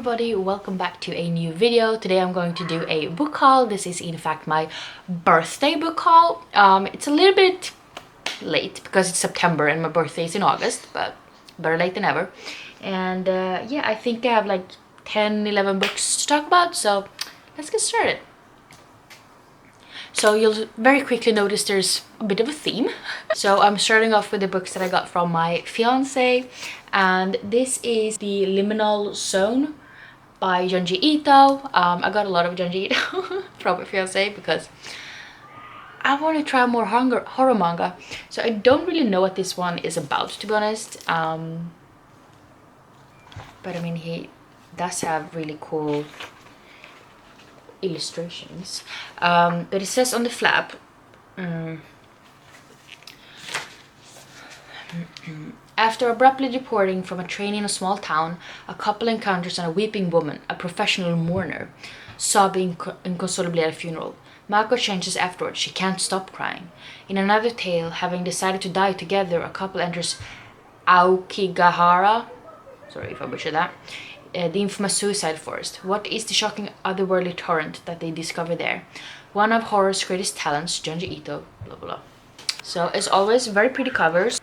everybody, welcome back to a new video. Today I'm going to do a book haul. This is in fact my birthday book haul. It's a little bit late because it's September and my birthday is in August, but better late than ever. And yeah, I think I have like 10-11 books to talk about, so let's get started. So you'll very quickly notice there's a bit of a theme. So I'm starting off with the books that I got from my fiance, and this is The Liminal Zone by Junji Ito. I got a lot of Junji Ito from my fiance because I want to try more horror manga. So I don't really know what this one is about, to be honest. But I mean, he does have really cool illustrations, but it says on the flap, after abruptly departing from a train in a small town, a couple encounters a weeping woman, a professional mourner, sobbing inconsolably at a funeral. Mako changes afterwards. She can't stop crying. In another tale, having decided to die together, a couple enters Aokigahara, sorry if I butchered that, the infamous suicide forest. What is the shocking otherworldly torrent that they discover there? One of horror's greatest talents, Junji Ito, blah blah. So as always, very pretty covers.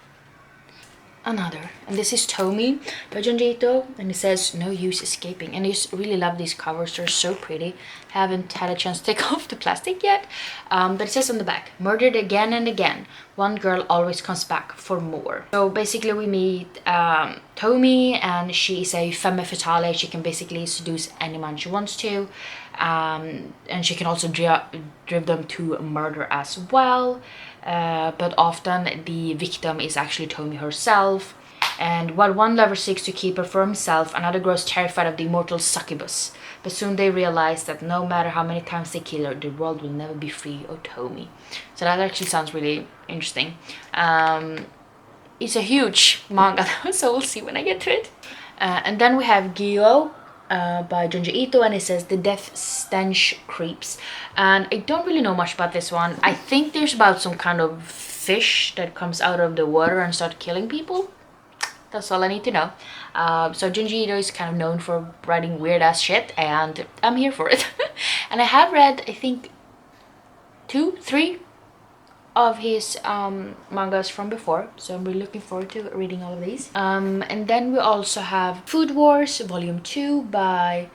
Another, and this is Tomi by Junji Ito, and it says no use escaping, and I just really love these covers. They're so pretty. Haven't had a chance to take off the plastic yet, but it says on the back, murdered again and again, one girl always comes back for more. So basically we meet Tomi, and she is a femme fatale. She can basically seduce any man she wants to, and she can also drive them to murder as well. But often the victim is actually Tomi herself, and while one lover seeks to keep her for himself, another grows terrified of the immortal succubus. But soon they realize that no matter how many times they kill her, the world will never be free of Tomi. So that actually sounds really interesting. It's a huge manga, so we'll see when I get to it. And then we have Gyo by Junji Ito, and it says the death stench creeps, and I don't really know much about this one. I think there's about some kind of fish that comes out of the water and start killing people. That's all I need to know. So Junji Ito is kind of known for writing weird ass shit, and I'm here for it. And I have read, I think, 2-3 of his mangas from before, so I'm really looking forward to reading all of these. And then we also have Food Wars Volume 2 by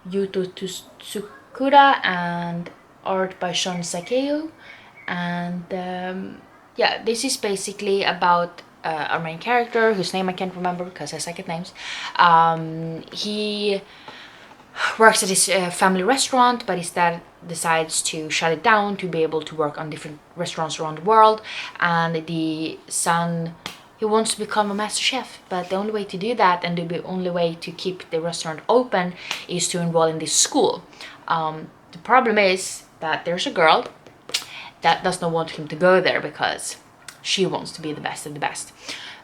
Yuto Tsukura and art by Shon Sakeo. And yeah, this is basically about our main character, whose name I can't remember because I suck at names. He works at his family restaurant, but his dad decides to shut it down to be able to work on different restaurants around the world. And the son, he wants to become a master chef, but the only way to do that, and the only way to keep the restaurant open, is to enroll in this school. The problem is that there's a girl that does not want him to go there because she wants to be the best of the best.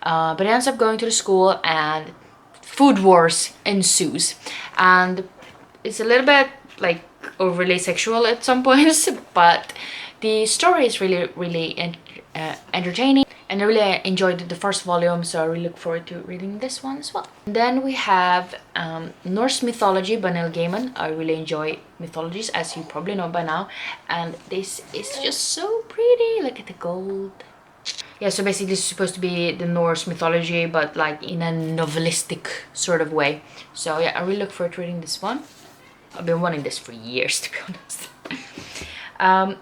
But he ends up going to the school, and food wars ensues, and it's a little bit like overly sexual at some points, but the story is really entertaining, and I really enjoyed the first volume, so I really look forward to reading this one as well. And then we have Norse Mythology by Neil Gaiman. I really enjoy mythologies, as you probably know by now, and this is just so pretty. Look at the gold. Yeah, so basically this is supposed to be the Norse mythology, but like in a novelistic sort of way. So yeah, I really look forward to reading this one. I've been wanting this for years, to be honest.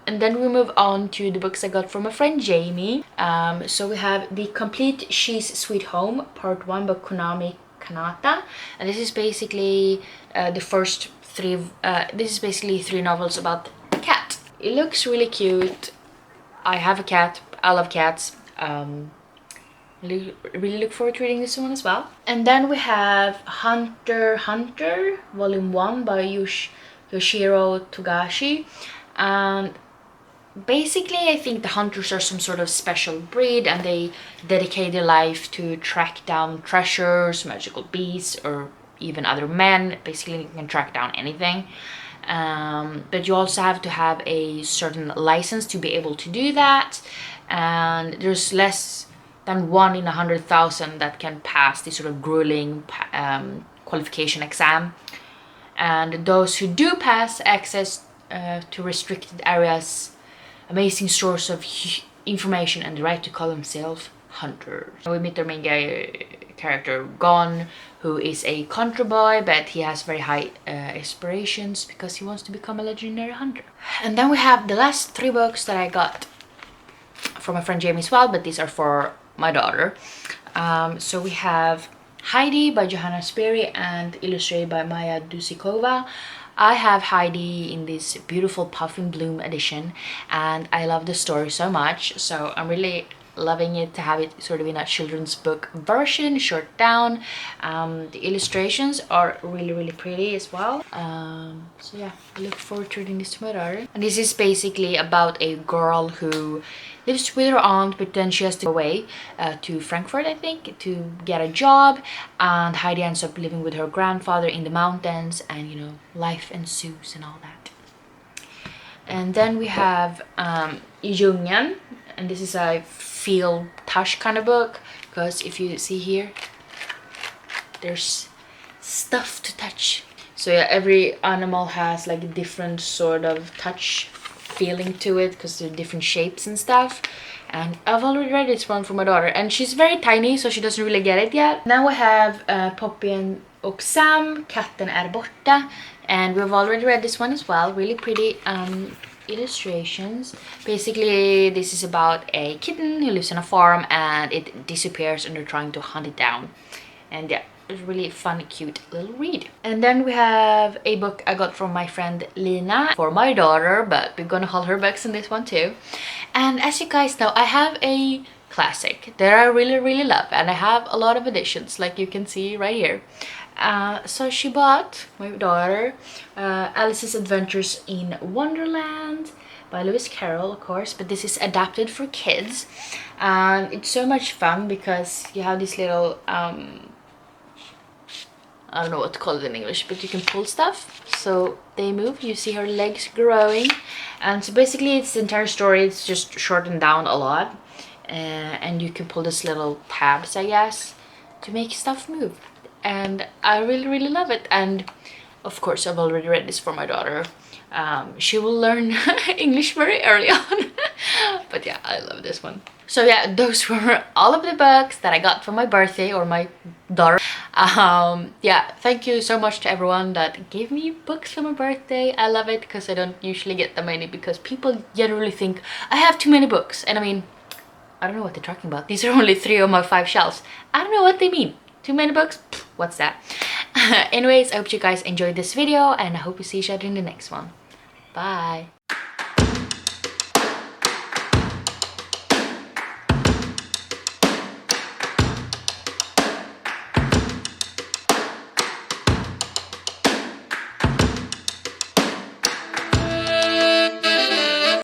And then we move on to the books I got from a friend, Jamie. So we have The Complete She's Sweet Home, Part 1 by Konami Kanata. And this is basically the first three, this is basically 3 novels about a cat. It looks really cute. I have a cat. I love cats. Really look forward to reading this one as well. And then we have Hunter x Hunter Volume 1 by Yoshiro Togashi. And basically I think the hunters are some sort of special breed, and they dedicate their life to track down treasures, magical beasts, or even other men. Basically you can track down anything. But you also have to have a certain license to be able to do that, and there's less than 1 in 100,000 that can pass this sort of grueling qualification exam. and those who do pass access to restricted areas, amazing source of information, and the right to call themselves hunters. We meet our main character Gon, who is a country boy, but he has very high aspirations because he wants to become a legendary hunter. And then we have the last 3 books that I got from my friend Jamie as well, but these are for my daughter. So we have Heidi by Johanna Sperry and illustrated by Maya Dusikova. I have Heidi in this beautiful Puffin Bloom edition, and I love the story so much, so I'm really loving it to have it sort of in a children's book version, short down. The illustrations are really pretty as well. So yeah, I look forward to reading this to my daughter. And this is basically about a girl who lives with her aunt, but then she has to go away to Frankfurt, I think, to get a job, and Heidi ends up living with her grandfather in the mountains, and you know, life ensues and all that. And then we have Djungeln, and this is a feel touch kind of book, because if you see here, there's stuff to touch. So yeah, every animal has like a different sort of touch feeling to it, because they're different shapes and stuff. And I've already read this one for my daughter, and she's very tiny, so she doesn't really get it yet. Now we have Poppy och Sam, Katten är borta, and we've already read this one as well. Really pretty illustrations. Basically, this is about a kitten who lives on a farm and it disappears, and they're trying to hunt it down. And yeah, it's really fun, cute little read. And then we have a book I got from my friend Lina for my daughter, but we're gonna haul her books in this one too. And as you guys know, I have a classic that I really love, and I have a lot of editions, like you can see right here. So she bought, my daughter, Alice's Adventures in Wonderland by Lewis Carroll, of course, but this is adapted for kids, and it's so much fun because you have this little I don't know what to call it in English, but you can pull stuff so they move. You see her legs growing, and so basically it's the entire story. It's just shortened down a lot, and you can pull this little tabs, I guess, to make stuff move. And I really love it. And of course, I've already read this for my daughter. She will learn English very early on. But yeah, I love this one. So yeah, those were all of the books that I got for my birthday, or my daughter. Yeah, thank you so much to everyone that gave me books for my birthday. I love it because I don't usually get that many, because people generally think I have too many books. And I mean, I don't know what they're talking about. These are only 3 on my 5 shelves. I don't know what they mean. Too many books? What's that? Anyways, I hope you guys enjoyed this video, and I hope we see each other in the next one. Bye!